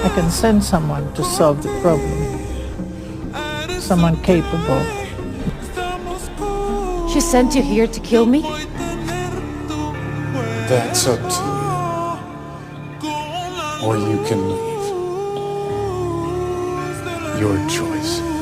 I can send someone to solve the problem. Someone capable. She sent you here to kill me? That's up to you. Or you can leave. Your choice.